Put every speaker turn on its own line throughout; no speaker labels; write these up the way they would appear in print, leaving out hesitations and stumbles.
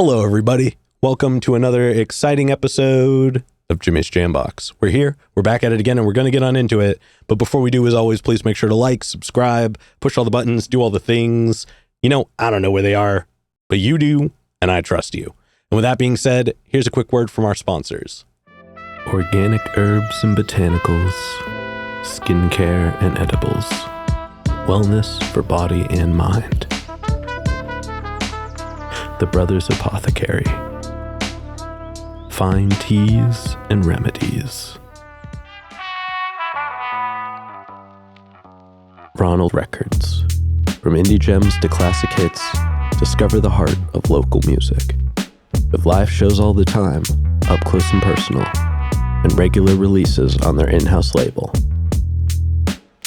Hello, everybody. Welcome to another exciting episode of Jimmy's Jambox. We're here. We're back at it again, and we're going to get on into it. But before we do, as always, please make sure to like, subscribe, push all the buttons, do all the things. You know, I don't know where they are, but you do, and I trust you. And with that being said, here's a quick word from our sponsors. Organic herbs and botanicals, skincare and edibles, wellness for body and mind. The Brothers Apothecary. Fine teas and remedies. Ronald Records. From indie gems to classic hits, discover the heart of local music. With live shows all the time, up close and personal, and regular releases on their in-house label.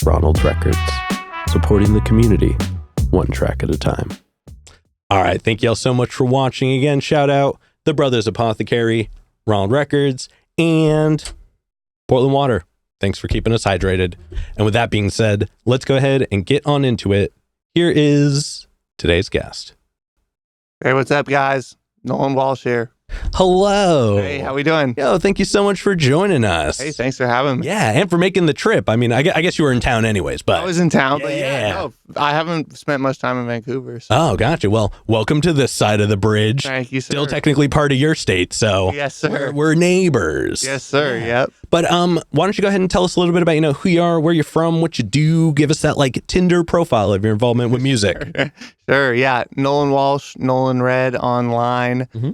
Ronald Records. Supporting the community, one track at a time. All right, thank y'all so much for watching. Again, shout out The Brothers Apothecary, Ronald Records, and Portland Water. Thanks for keeping us hydrated. And with that being said, let's go ahead and get on into it. Here is today's guest.
Hey, what's up, guys? Nolan Walsh here.
Hello.
Hey, how we doing?
Yo, thank you so much for joining us.
Hey, thanks for having me.
Yeah, and for making the trip. I mean, I guess you were in town anyways, but...
I was in town,
Yeah.
but no, I haven't spent much time in Vancouver. So.
Oh, gotcha. Well, welcome to this side of the bridge.
Thank you, sir.
Still technically part of your state, so...
Yes, sir.
We're neighbors.
Yes, sir.
Yeah.
Yep.
But why don't you go ahead and tell us a little bit about, who you are, where you're from, what you do. Give us that, Tinder profile of your involvement with music.
Sure, yeah. Nolan Walsh, Nolan Red online.
Mm-hmm.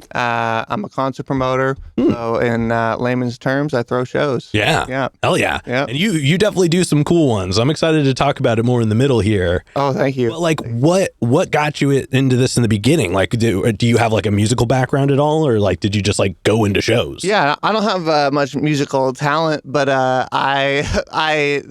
I'm a concert promoter. So in layman's terms, I throw shows.
Yeah.
Yeah.
Hell yeah.
Yep.
And you definitely do some cool ones. I'm excited to talk about it more in the middle here.
Oh, thank you.
But what got you into this in the beginning? Do you have a musical background at all, or did you just go into shows?
Yeah, I don't have much musical talent, but I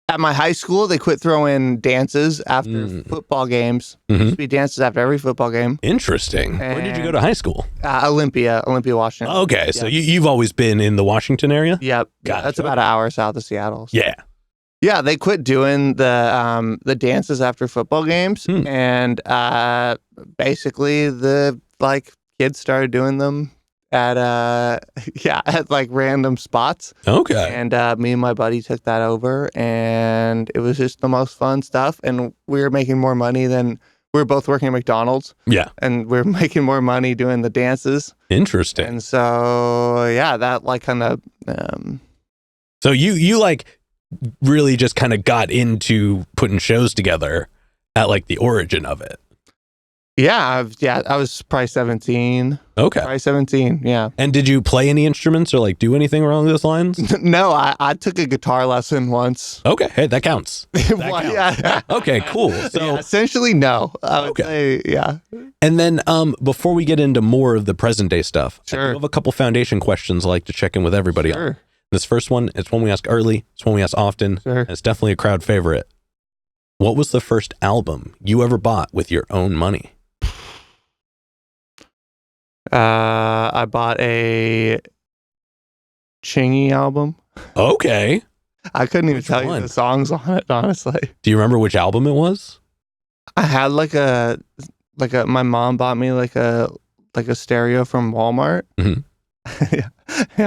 at my high school, they quit throwing dances after football games. There used to be dances after every football game.
Interesting. Where did you go to high school?
Olympia, Washington.
Okay, so you've always been in the Washington area?
Yep.
Gotcha.
That's about an hour south of Seattle. So.
Yeah.
Yeah, they quit doing the dances after football games, and basically the kids started doing them at random spots.
Okay.
And me and my buddy took that over, and it was just the most fun stuff. And we were making more money than we were both working at McDonald's.
Yeah.
And we were making more money doing the dances.
Interesting.
And so yeah, that kind of.
So you really just kind of got into putting shows together at the origin of it.
Yeah, I was probably 17.
Okay.
Probably 17, yeah.
And did you play any instruments or do anything along those lines?
No, I took a guitar lesson once.
Okay, hey, that counts.
Well, yeah.
Okay, cool. So
Yeah, essentially, no. I would say, yeah.
And then before we get into more of the present day stuff, I
Sure.
do have a couple foundation questions I like to check in with everybody on.
Sure.
This first one, it's one we ask early, it's one we ask often,
Sure.
and it's definitely a crowd favorite. What was the first album you ever bought with your own money?
I bought a Chingy album.
Okay.
I couldn't even
Which
tell you
one?
the songs on it, honestly.
Do you remember which album it was?
I had my mom bought me a stereo from Walmart.
Mhm.
yeah,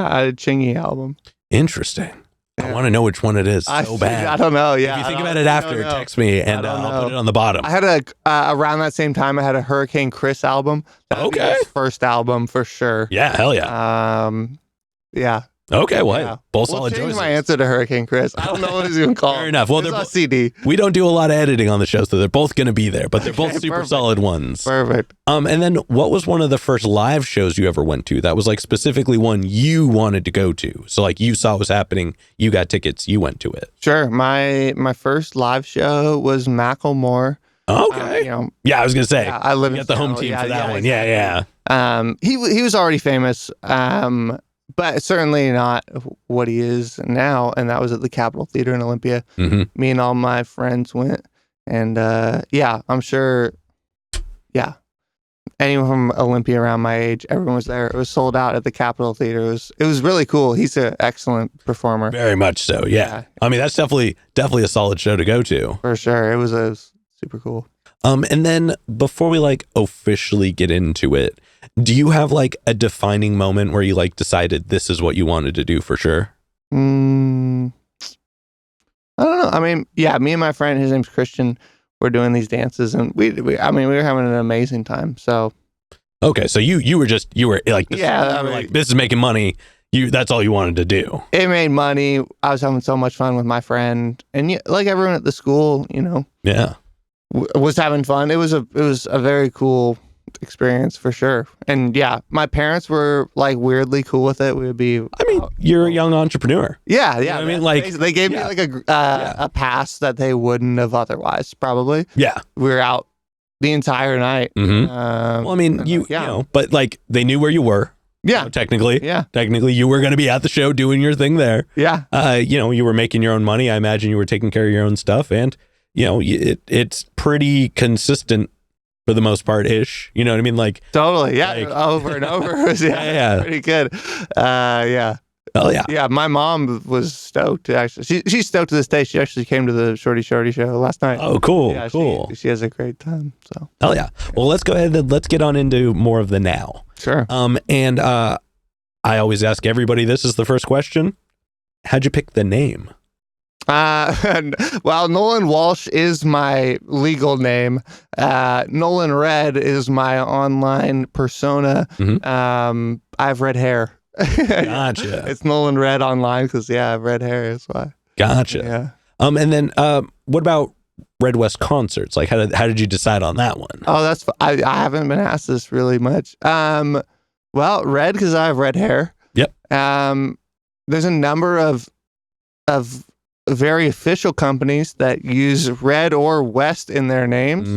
I had a Chingy album.
Interesting. I
Yeah.
want to know which one it is so bad.
I don't know. Yeah,
If you think about it after, text me and I'll put it on the bottom.
I had around that same time. I had a Hurricane Chris album. That would be
Okay.
his first album for sure.
Yeah, hell yeah.
Yeah.
Okay, well,
Yeah.
both
We'll
solid
change
choices.
my answer to Hurricane Chris. I don't know what it's even called.
Fair enough. Well,
it's
they're
on CD.
We don't do a lot of editing on the show, so they're both going to be there, but they're both super
perfect.
solid ones.
Perfect.
And then what was one of the first live shows you ever went to that was specifically one you wanted to go to? So you saw what was happening, you got tickets, you went to it.
Sure. My first live show was Macklemore.
Okay. Yeah, I was going to say.
Yeah, I live
you
in
got the home
Seattle.
team
Yeah,
for that
yeah,
one.
exactly.
Yeah.
He was already famous. But certainly not what he is now, and that was at the Capitol Theater in Olympia.
Mm-hmm.
Me and all my friends went, and I'm sure, anyone from Olympia around my age, everyone was there. It was sold out at the Capitol Theater. It was really cool. He's an excellent performer.
Very much so, yeah. I mean, that's definitely a solid show to go to.
For sure. It was super cool.
And then before we like officially get into it, do you have like a defining moment where you like decided this is what you wanted to do for sure?
I don't know. I mean, yeah, me and my friend, his name's Christian, we're doing these dances, and we were having an amazing time. So,
okay, so you were like,
yeah,
like, this is making money. That's all you wanted to do.
It made money. I was having so much fun with my friend, and like everyone at the school,
Yeah,
was having fun. It was a very cool experience for sure. And yeah, my parents were like weirdly cool with it. We would be.
I mean, you're a young entrepreneur.
Yeah, yeah.
You know what I mean, like
they gave me like a pass that they wouldn't have otherwise. Probably.
Yeah,
we were out the entire night.
Mm-hmm. Well, I mean, you know, but like they knew where you were.
Yeah,
technically
technically
you were going to be at the show doing your thing there.
Yeah,
you were making your own money. I imagine you were taking care of your own stuff, and it's pretty consistent for the most part ish. You know what I mean? Like
totally, yeah, like, over and over. Yeah, pretty good. Yeah.
Oh yeah.
Yeah, my mom was stoked actually. She's stoked to this day. She actually came to the Shorty show last night.
Oh, cool.
Yeah,
cool.
She has a great time. So.
Oh yeah. Well, let's go ahead and let's get on into more of the now.
Sure.
And I always ask everybody, this is the first question. How'd you pick the name?
Well, Nolan Walsh is my legal name. Nolan Red is my online persona.
Mm-hmm.
I have red hair.
Gotcha.
It's Nolan Red online because I have red hair. That's why.
Gotcha.
Yeah.
And then what about Red West concerts? Like how did you decide on that one?
Oh, I haven't been asked this really much. Well, red because I have red hair.
Yep.
There's a number of very official companies that use Red or West in their names,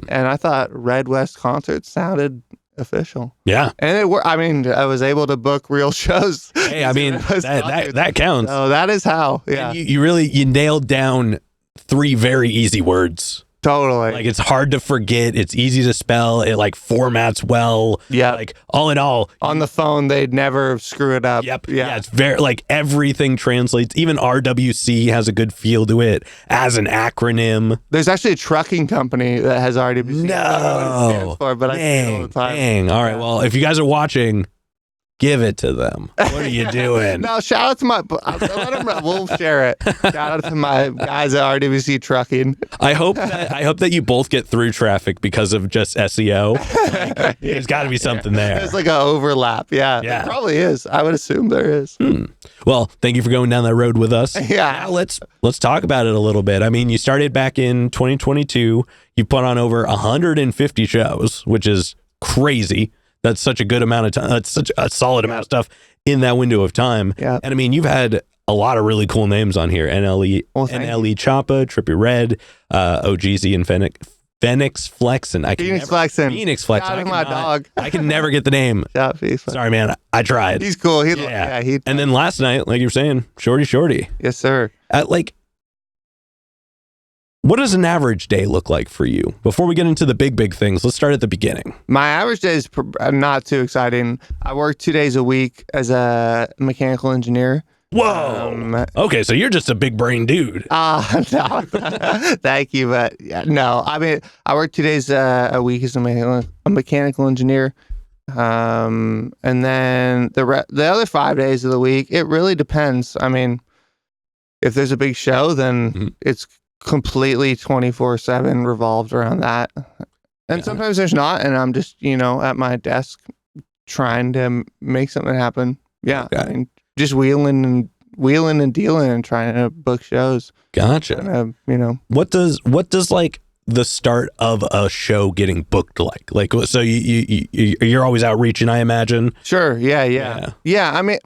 and I thought Red West concerts sounded official.
Yeah,
and it worked. I mean, I was able to book real shows.
Hey, I mean that counts.
So that is how. Yeah,
you nailed down 3 very easy words.
Totally.
Like it's hard to forget. It's easy to spell. It like formats well.
Yeah.
Like all in all,
on the phone they'd never screw it up.
Yep. Yeah. It's very like everything translates. Even RWC has a good feel to it as an acronym.
There's actually a trucking company that has RWC.
No.
I don't know what it stands for, but I say it all the time.
Dang. All right. Well, if you guys are watching, give it to them. What are you doing?
No, shout out to we'll share it. Shout out to my guys at RWC Trucking.
I hope that you both get through traffic because of just SEO. Like, there's got to be something there.
There's like an overlap. Yeah. There probably is. I would assume there is.
Well, thank you for going down that road with us.
Yeah.
Now let's talk about it a little bit. I mean, you started back in 2022. You put on over 150 shows, which is crazy. That's such a good amount of time. That's such a solid amount of stuff in that window of time.
Yeah.
And I mean, you've had a lot of really cool names on here. NLE Choppa, Trippy Red, OGZ and Phoenix Flexin.
Phoenix Flexin.
Phoenix Flexin.
Shout out to my dog.
I can never get the name. Sorry, man. I tried.
He's cool.
And then last night, like you were saying, Shorty.
Yes, sir.
What does an average day look like for you? Before we get into the big things, let's start at the beginning.
My average day is not too exciting. I work 2 days a week as a mechanical engineer.
Whoa. Okay, so you're just a big brain dude.
No. Thank you, but no. I mean, I work 2 days a week as a mechanical engineer. And then the other 5 days of the week, it really depends. I mean, if there's a big show, then it's completely 24/7 revolved around that. And sometimes there's not, and I'm just, at my desk trying to make something happen. Yeah. I mean, just wheeling and dealing and trying to book shows.
Gotcha. What does like the start of a show getting booked like? Like, so you're always outreaching, I imagine.
Sure. Yeah. I mean,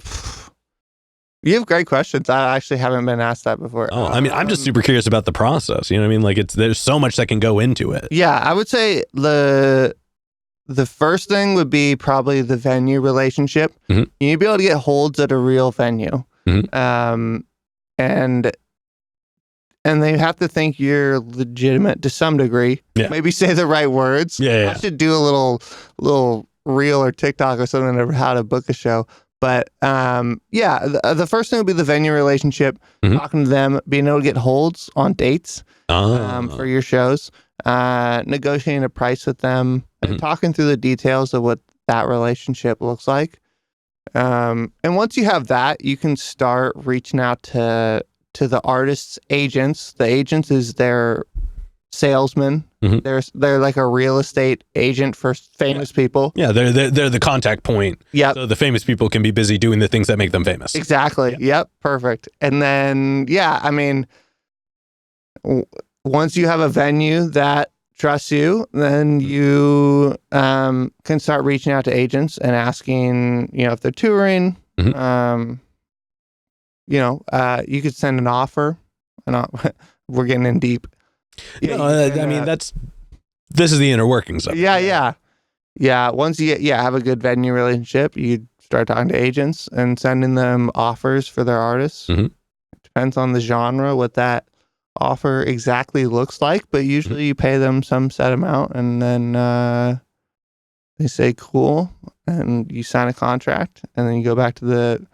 you have great questions. I actually haven't been asked that before.
Oh, I mean, I'm just super curious about the process. You know what I mean? Like there's so much that can go into it.
Yeah, I would say the first thing would be probably the venue relationship. You need to be able to get holds at a real venue. And they have to think you're legitimate to some degree. Yeah. Maybe say the right words.
Yeah.
I should do a little reel or TikTok or something of how to book a show. But the first thing would be the venue relationship, talking to them, being able to get holds on dates for your shows. negotiating a price with them, and talking through the details of what that relationship looks like. And once you have that, you can start reaching out to the artist's agents. The agents is their salesman. They're like a real estate agent for famous people.
Yeah, they're the contact point.
Yeah.
So the famous people can be busy doing the things that make them famous.
Exactly. Yep. Perfect. And then, I mean, once you have a venue that trusts you, then you can start reaching out to agents and asking, if they're touring. You could send an offer. We're getting in deep.
I mean, this is the inner workings of it.
Yeah. Once you have a good venue relationship, you start talking to agents and sending them offers for their artists. It depends on the genre, what that offer exactly looks like, but usually you pay them some set amount, and then they say cool, and you sign a contract, and then you go back to the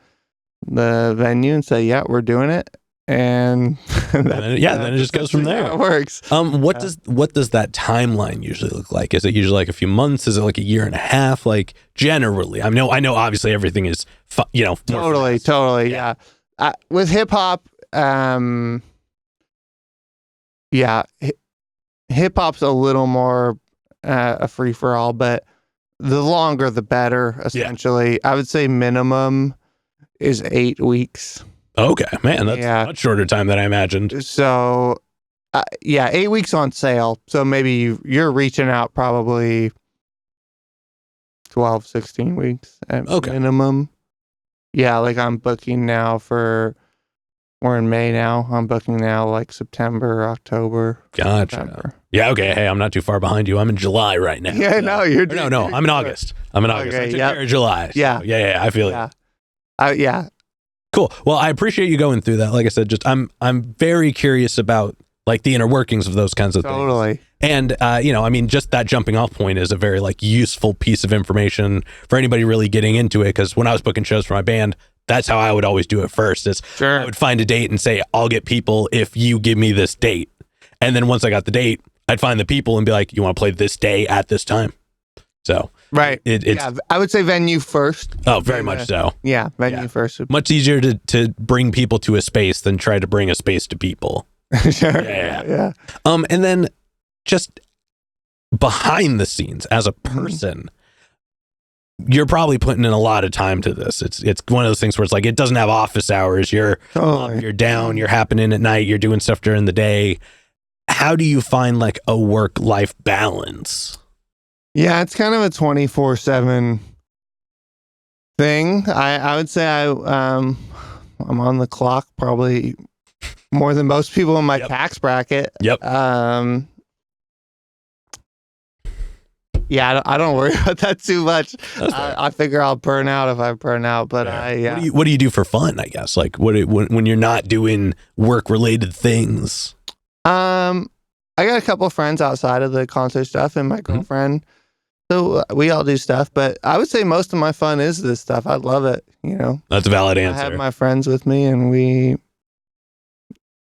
venue and say, yeah, we're doing it. And
then it just goes from there.
It works.
What does that timeline usually look like? Is it usually like a few months? Is it like a year and a half? Like generally, I know obviously everything is,
totally. Yeah. With hip hop, hip hop's a little more a free for all, but the longer the better. Essentially, I would say minimum is 8 weeks.
Okay, man, that's a much shorter time than I imagined.
So, 8 weeks on sale. So maybe you're reaching out probably 12, 16 weeks at minimum. Yeah, like I'm booking now we're in May now. I'm booking now like September, October.
Gotcha.
September.
Yeah, okay. Hey, I'm not too far behind you. I'm in July right now.
Yeah, no, you're doing
No, I'm in August. I'm in August. I took care of July. So yeah, I feel
you.
Cool. Well, I appreciate you going through that. Like I said, I'm very curious about like the inner workings of those kinds of things.
Totally.
And just that jumping off point is a very like useful piece of information for anybody really getting into it. Because when I was booking shows for my band, that's how I would always do it first. I would find a date and say, I'll get people if you give me this date. And then once I got the date, I'd find the people and be like, you want to play this day at this time? So
right. I would say venue first.
Oh, very much so.
Yeah, venue first.
Much easier to bring people to a space than try to bring a space to people.
Sure.
Yeah. And then just behind the scenes as a person, you're probably putting in a lot of time to this. It's one of those things where it's like it doesn't have office hours. You're up, you're down, you're happening at night, you're doing stuff during the day. How do you find like a work-life balance?
Yeah, it's kind of a 24/7 thing. I would say I'm on the clock probably more than most people in my tax bracket.
Yep.
Yeah, I don't worry about that too much. I figure I'll burn out if I burn out. But
What do you do for fun? I guess like when you're not doing work-related things.
I got a couple of friends outside of the concert stuff, and my girlfriend. So we all do stuff, but I would say most of my fun is this stuff. I love it.
That's a valid answer.
I have my friends with me, and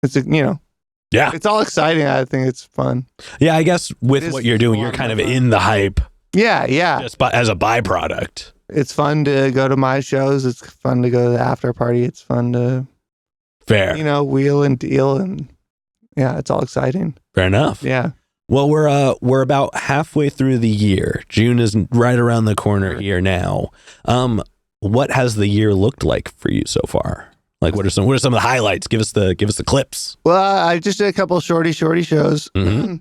it's all exciting. I think it's fun.
Yeah, I guess with what you're doing, you're kind of in the hype.
Yeah.
Just as a byproduct.
It's fun to go to my shows. It's fun to go to the after party. It's fun to, wheel and deal, and it's all exciting.
Fair enough.
Yeah.
Well, we're about halfway through the year. June is right around the corner here now. What has the year looked like for you so far? Like, what are some of the highlights? Give us the clips.
Well, I just did a couple of shorty shows. Mm-hmm.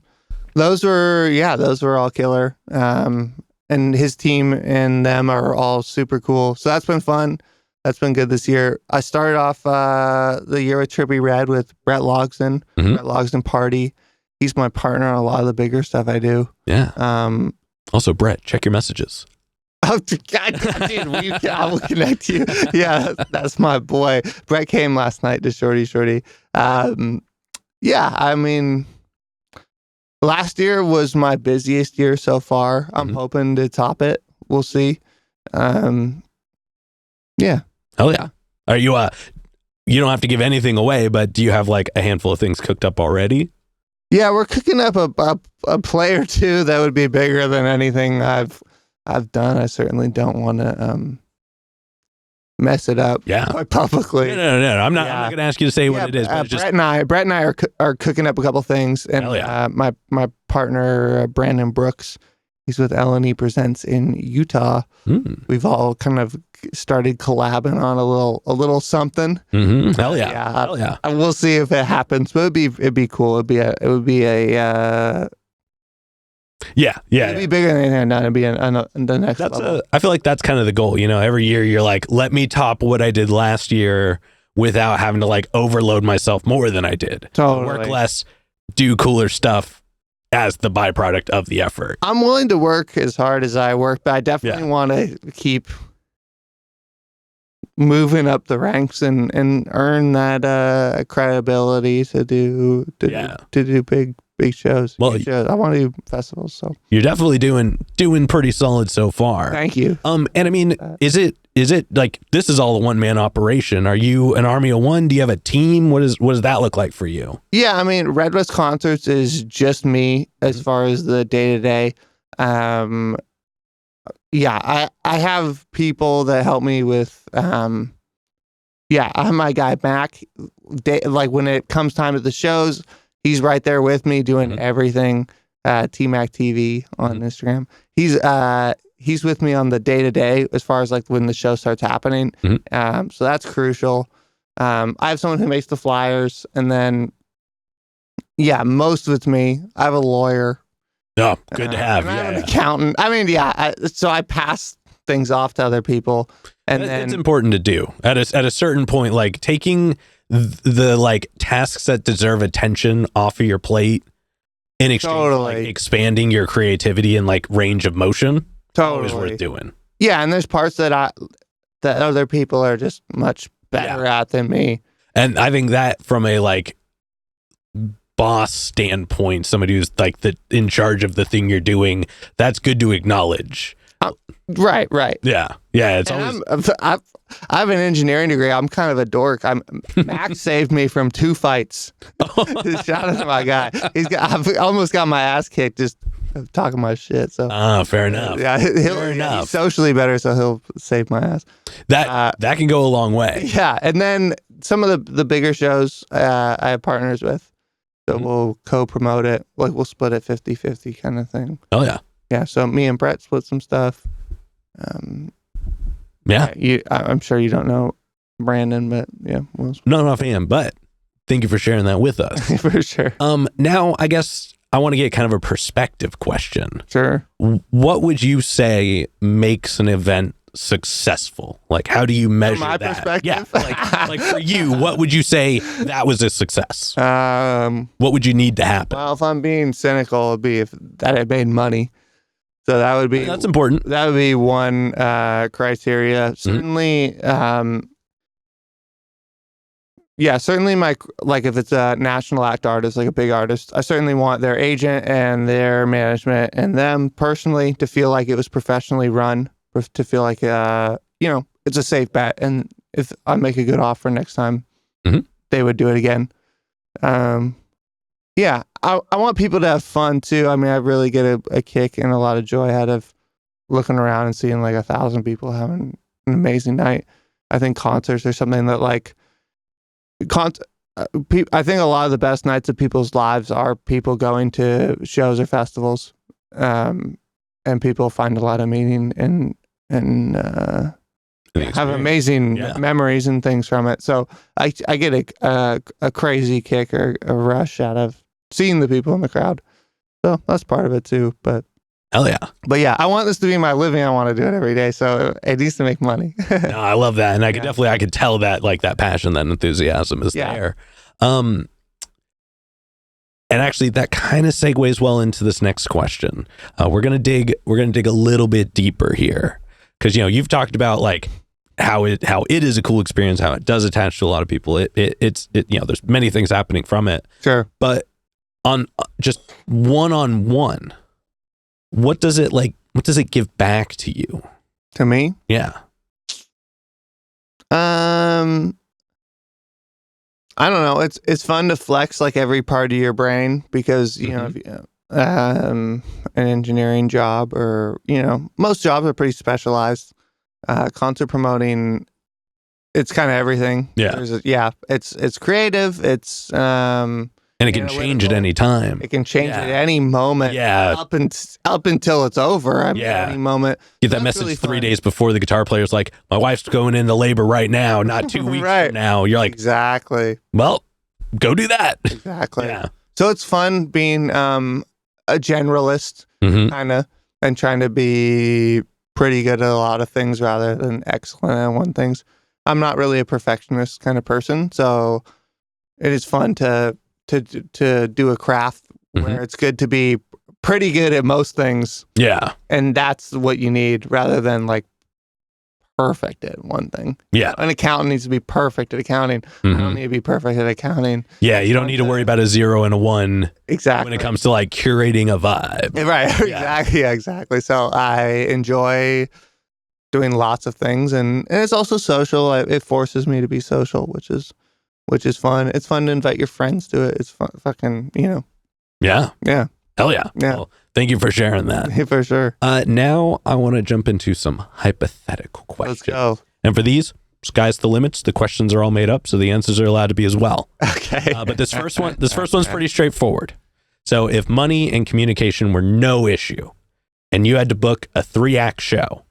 Those were all killer. And his team and them are all super cool. So that's been fun. That's been good this year. I started off the year with Trippy Red with Brett Logsdon. Brett Logsdon Party. He's my partner on a lot of the bigger stuff I do.
Yeah. Also, Brett, check your messages.
Oh, God, dude, I will connect you. Yeah, that's my boy. Brett came last night to Shorty. I mean, last year was my busiest year so far. I'm hoping to top it. We'll see. Yeah.
Hell yeah. Are you, you don't have to give anything away, but do you have like a handful of things cooked up already?
Yeah, we're cooking up a play or two that would be bigger than anything I've done. I certainly don't want to mess it up quite publicly.
No. I'm not going to ask you to say what it is. But
Brett and I are cooking up a couple things, and my partner Brandon Brooks, he's with L&E Presents in Utah. We've all kind of started collabing on a little something.
Hell yeah.
We'll see if it happens, but it'd be cool. It'd be a it'd be bigger than anything I've done. It'd be the next level.
I feel like that's kind of the goal. Every year you're like, let me top what I did last year without having to like overload myself more than I did.
Totally.
Work less, do cooler stuff as the byproduct of the effort.
I'm willing to work as hard as I work, but I definitely want to keep moving up the ranks and earn that credibility to do big shows.
Well,
I want to do festivals. So
you're definitely doing pretty solid so far.
Thank you.
And I mean, is it like this is all a one-man operation? Are you an army of one? Do you have a team? What does that look like for you?
Yeah, I mean, Red West Concerts is just me as far as the day-to-day. I have people that help me with I have my guy Mac. Like when it comes time to the shows, he's right there with me doing everything. T-Mac TV on Instagram. He's with me on the day-to-day as far as like when the show starts happening. So that's crucial. I have someone who makes the flyers, and then most of it's me. I have a lawyer.
Oh, good to have.
I have an accountant. I mean, so I pass things off to other people, and then
it's important to do at a certain point, like taking the like tasks that deserve attention off of your plate in exchange for like expanding your creativity and like range of motion. Always worth doing.
Yeah, and there's parts that other people are just much better at than me.
And I think that from a like boss standpoint, somebody who's like in charge of the thing you're doing, that's good to acknowledge.
Right.
Yeah. It's always.
I have an engineering degree. I'm kind of a dork. Max saved me from 2 fights. Shout out to my guy. I've almost got my ass kicked just talking my shit. So
fair enough.
Fair enough. He's socially better, so he'll save my ass.
That can go a long way.
Yeah, and then some of the bigger shows I have partners with, so we'll co-promote it. Like we'll split it 50-50 kind of thing.
Oh yeah.
Yeah. So me and Brett split some stuff. I'm sure you don't know Brandon, but yeah.
Not a fan, but thank you for sharing that with us.
For sure.
Now I guess I want to get kind of a perspective question.
Sure.
What would you say makes an event successful? Like, how do you measure
my
that?
Perspective?
Yeah. Like for you, what would you say that was a success?
What
would you need to happen?
Well, if I'm being cynical, it'd be if that had made money. So that would be
that's important.
That would be one criteria. Certainly, certainly if it's a national act artist, like a big artist, I certainly want their agent and their management and them personally to feel like it was professionally run, to feel like it's a safe bet, and if I make a good offer next time, they would do it again. I want people to have fun too. I mean, I really get a kick and a lot of joy out of looking around and seeing like 1,000 people having an amazing night. I think concerts are something that I think a lot of the best nights of people's lives are people going to shows or festivals, and people find a lot of meaning and have amazing memories and things from it. So I get a crazy kick or a rush out of seeing the people in the crowd. So that's part of it too. But
hell yeah.
But yeah, I want this to be my living. I want to do it every day. So it needs to make money.
No, I love that. And I could tell that like that passion, that enthusiasm is there. And actually that kind of segues well into this next question. We're going to dig a little bit deeper here. Cause you've talked about like how it is a cool experience, how it does attach to a lot of people. It's there's many things happening from it.
Sure.
But on just one-on-one, what does it give back to you?
To me?
Yeah.
I I don't know. It's fun to flex like every part of your brain because you know, if you, an engineering job or most jobs are pretty specialized. Concert promoting, it's kind of everything.
Yeah,
it's creative. It's
and it can change at any time.
It can change at any moment.
Yeah,
up until it's over. I mean, any moment.
Get that message really 3 days before the guitar player's like, "My wife's going into labor right now, not 2 weeks from now." You're like,
exactly.
Well, go do that.
Exactly. Yeah. So it's fun being a generalist, kind of, and trying to be pretty good at a lot of things rather than excellent at one things. I'm not really a perfectionist kind of person, so it is fun to do a craft where it's good to be pretty good at most things.
Yeah.
And that's what you need rather than like perfect at one thing.
Yeah.
An accountant needs to be perfect at accounting. I don't need to be perfect at accounting.
Yeah, you don't need to worry about a 0 and a 1.
Exactly.
When it comes to like curating a vibe.
Right. Exactly. Yeah, exactly. So I enjoy doing lots of things and it's also social. It forces me to be social, which is fun. It's fun to invite your friends to it. It's fun, fucking,
Yeah.
Yeah.
Hell yeah.
Yeah.
Well, thank you for sharing that.
For sure.
Now I want to jump into some hypothetical questions.
Let's go.
And for these, sky's the limits. The questions are all made up, so the answers are allowed to be as well.
Okay.
But this first one's pretty straightforward. So if money and communication were no issue and you had to book a 3-act show,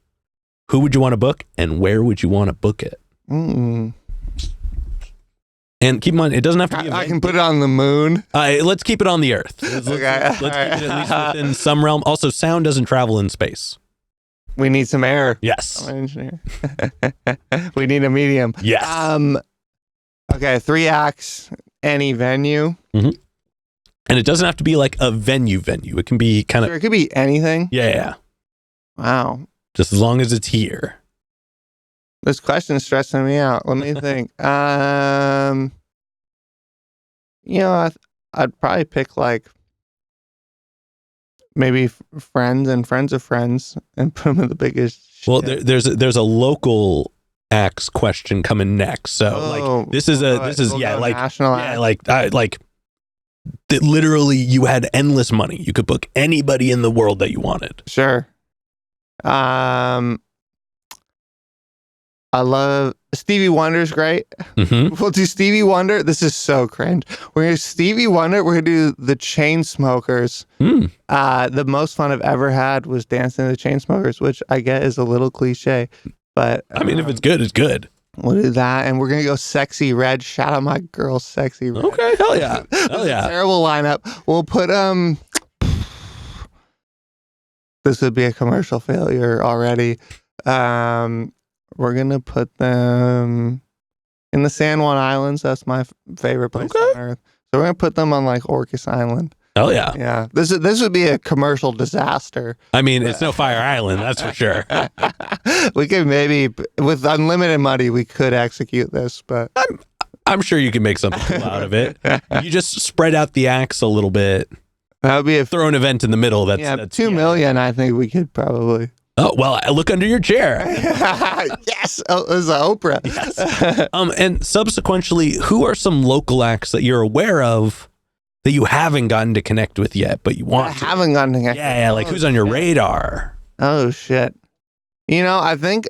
who would you want to book and where would you want to book it? And keep in mind, it doesn't have to be.
I can put it on the moon.
Let's keep it on the Earth. Let's keep it at least within some realm. Also, sound doesn't travel in space.
We need some air.
Yes.
I'm an engineer. We need a medium.
Yes.
Okay, 3 acts, any venue.
And it doesn't have to be like a venue. It can be kind of.
It could be anything.
Yeah.
Wow.
Just as long as it's here.
This question is stressing me out. Let me think. I'd probably pick like maybe friends and friends of friends and put them in the biggest.
Well, there's a local acts question coming next. So this is national acts. That literally you had endless money. You could book anybody in the world that you wanted.
Sure. I love Stevie Wonder's great. We'll do Stevie Wonder. This is so cringe. We're gonna do Stevie Wonder. We're gonna do the Chainsmokers. The most fun I've ever had was dancing to the Chainsmokers, which I get is a little cliche, but
I mean, if it's good, it's good.
We'll do that, and we're gonna go Sexy Red. Shout out my girl, Sexy Red.
Okay, hell yeah, hell yeah.
Terrible lineup. We'll put This would be a commercial failure already. We're going to put them in the San Juan Islands. That's my favorite place on Earth. So we're going to put them on like Orcas Island.
Oh, yeah.
Yeah. This would be a commercial disaster.
I mean, it's no Fire Island, that's for sure.
We could maybe, with unlimited money, we could execute this, but...
I'm sure you can make something cool out of it. You just spread out the acts a little bit.
That would be
throw an event in the middle. That's
2 million. I think we could probably...
Oh, well, look under your chair.
Yes. Oh, this is Oprah.
Yes. And subsequently, who are some local acts that you're aware of that you haven't gotten to connect with yet, but you want to?
Haven't gotten to connect.
Yeah, like who's on your radar?
Oh, shit. I think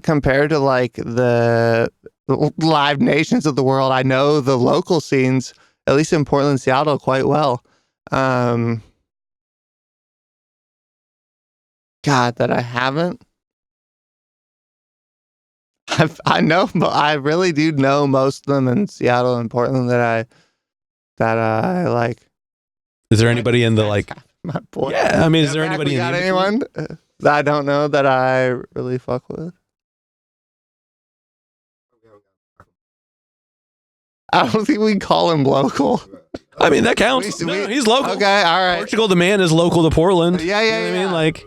compared to like the Live Nations of the world, I know the local scenes, at least in Portland, Seattle, quite well. God, that I haven't. I know, but I really do know most of them in Seattle and Portland that I like.
Is there anybody in the like?
My boy.
Yeah, I mean, is there anybody?
Got anyone that I don't know that I really fuck with? I don't think we can call him local.
I mean, that counts. No, he's local.
Okay, all right.
Portugal the Man is local to Portland.
Yeah.
You know what I mean, like.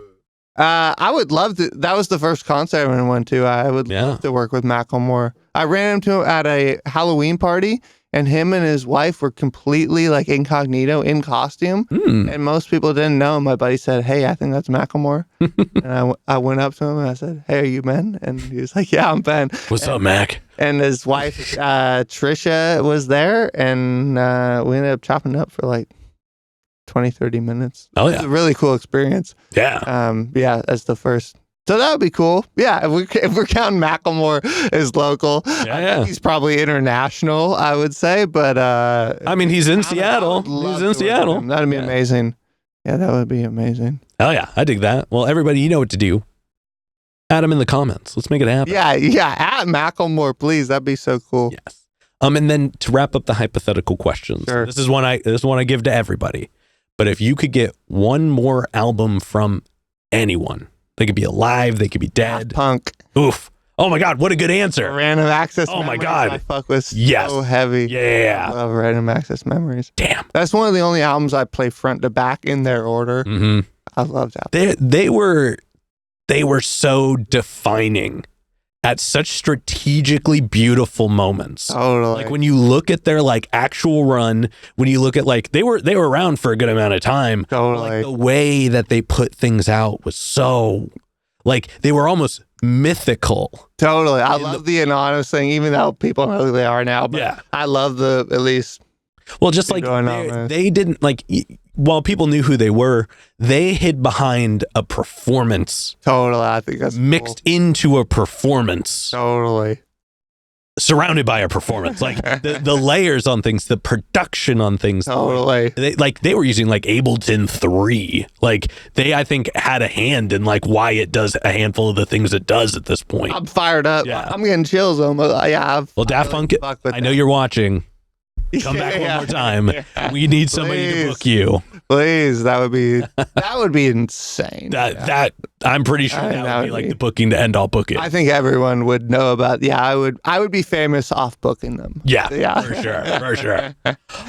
I would love to. That was the first concert I went to. I would love to work with Macklemore. I ran into him at a Halloween party and him and his wife were completely like incognito in costume, and most people didn't know. My buddy said, "Hey, I think that's Macklemore," and I went up to him and I said, "Hey, are you Ben?" And he was like, "Yeah, I'm Ben."
What's up, Mac?
And his wife, Trisha, was there, and we ended up chopping up for like 20-30 minutes.
Oh yeah,
it was a really cool experience.
Yeah,
as the first. So that would be cool. Yeah, if we're counting Macklemore as local,
yeah.
He's probably international, I would say. But
I mean, he's in Seattle. He's in Seattle.
That'd be amazing. Yeah, that would be amazing.
Hell yeah, I dig that. Well, everybody, you know what to do. Add him in the comments. Let's make it happen.
Yeah. At Macklemore, please. That'd be so cool.
Yes. And then to wrap up the hypothetical questions,
sure.
This is one I give to everybody. But if you could get one more album from anyone, they could be alive, they could be dead.
Daft Punk.
Oof. Oh my God, what a good answer.
Random Access
Oh my
Memories.
God.
I fuck with so heavy.
Yeah.
I love Random Access Memories.
Damn.
That's one of the only albums I play front to back in their order.
Mm-hmm.
I love that.
They were so defining at such strategically beautiful moments.
Totally.
Like when you look at their like actual run, when you look at like they were around for a good amount of time.
Totally.
Like the way that they put things out was so like they were almost mythical.
Totally. I love the anonymous thing, even though people know who they are now. But
yeah.
I love at least.
Well, just like they didn't like, while people knew who they were, they hid behind a performance.
Totally. I think that's
mixed into a performance.
Totally.
Surrounded by a performance. Like the layers on things, the production on things.
Totally.
They were using like Ableton 3. Like they, I think, had a hand in like why it does a handful of the things it does at this point.
I'm fired up.
Yeah.
I'm getting chills almost. Yeah.
Well, Daft Punk, I know you're watching. Come back one more time. Yeah. We need somebody to book you.
Please, that would be insane.
That I'm pretty sure that would be like the booking to end all booking.
I think everyone would know about. Yeah, I would be famous off booking them.
Yeah, for sure.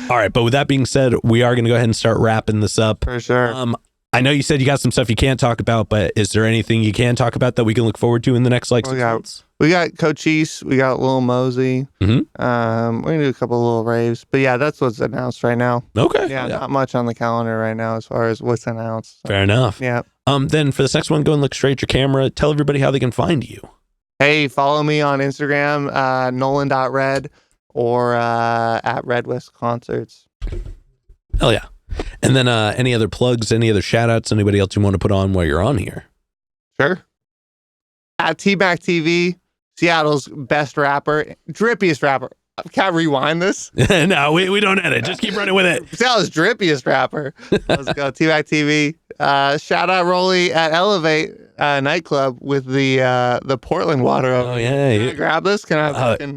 All right, but with that being said, we are going to go ahead and start wrapping this up.
For sure.
I know you said you got some stuff you can't talk about, but is there anything you can talk about that we can look forward to in the next 6 months?
We got Cochise, we got Lil Mosey.
Mm-hmm.
We're gonna do a couple of little raves, but yeah, that's what's announced right now.
Okay.
Yeah, not much on the calendar right now as far as what's announced. So.
Fair enough.
Yeah.
Then for this next one, go and look straight at your camera. Tell everybody how they can find you.
Hey, follow me on Instagram, Nolan.red or at Red West Concerts.
Hell yeah. And then any other plugs, any other shout outs, anybody else you want to put on while you're on here?
Sure. At T-Mac TV, Seattle's best rapper, drippiest rapper. Can't rewind this?
No, we don't edit. Just keep running with it.
Seattle's drippiest rapper. Let's go. T-Mac TV. Shout out Rolly at Elevate nightclub with the Portland water over.
Oh yeah.
Can I grab this? Can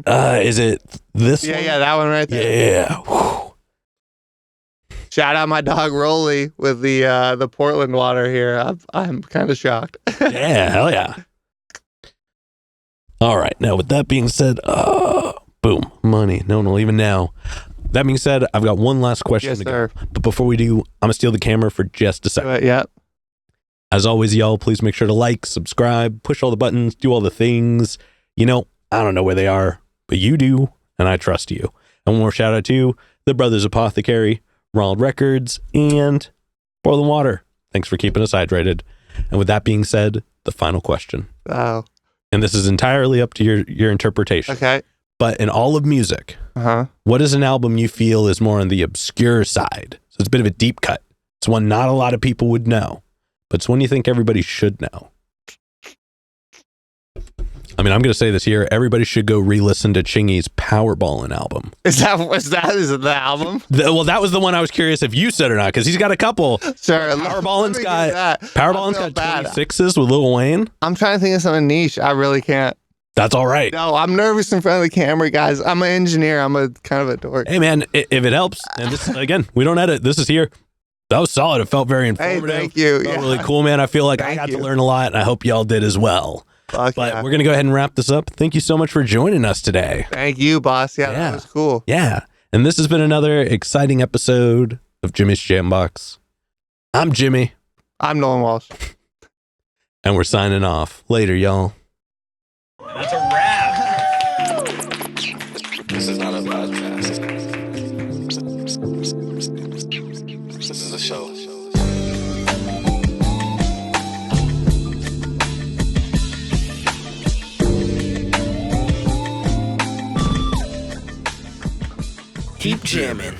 I?
Is it this one?
Yeah, that one right there.
Yeah. Whew.
Shout out my dog Rolly with the Portland water here. I'm kind of shocked.
Yeah, hell yeah. All right. Now, with that being said, boom, money. No one will even know. That being said, I've got one last question
yes,
to
sir.
go. But before we do, I'm going to steal the camera for just a second.
Yep.
As always, y'all, please make sure to like, subscribe, push all the buttons, do all the things. You know, I don't know where they are, but you do, and I trust you. And one more shout out to the Brothers Apothecary, Ronald Records, and Portland Water. Thanks for keeping us hydrated. And with that being said, the final question.
Oh.
And this is entirely up to your interpretation.
Okay.
But in all of music, what is an album you feel is more on the obscure side? So it's a bit of a deep cut. It's one not a lot of people would know, but it's one you think everybody should know. I mean, I'm going to say this here. Everybody should go re-listen to Chingy's Powerballin' album.
Is it the album?
Well, that was the one I was curious if you said or not, because he's got a couple.
Sure.
Powerballin's got 26s with Lil Wayne.
I'm trying to think of something niche. I really can't.
That's all right.
No, I'm nervous in front of the camera, guys. I'm an engineer. I'm a kind of a dork.
Hey, man, if it helps, and this again, we don't edit. This is here. That was solid. It felt very informative.
Hey, thank you.
Felt really cool, man. I feel like I got to learn a lot, and I hope y'all did as well. But we're going to go ahead and wrap this up. Thank you so much for joining us today.
Thank you, boss. Yeah, that was cool.
Yeah. And this has been another exciting episode of Jimmy's Jambox. I'm Jimmy.
I'm Nolan Walsh.
And we're signing off. Later, y'all.
That's a wrap. This is not a This is a show.
Keep jamming.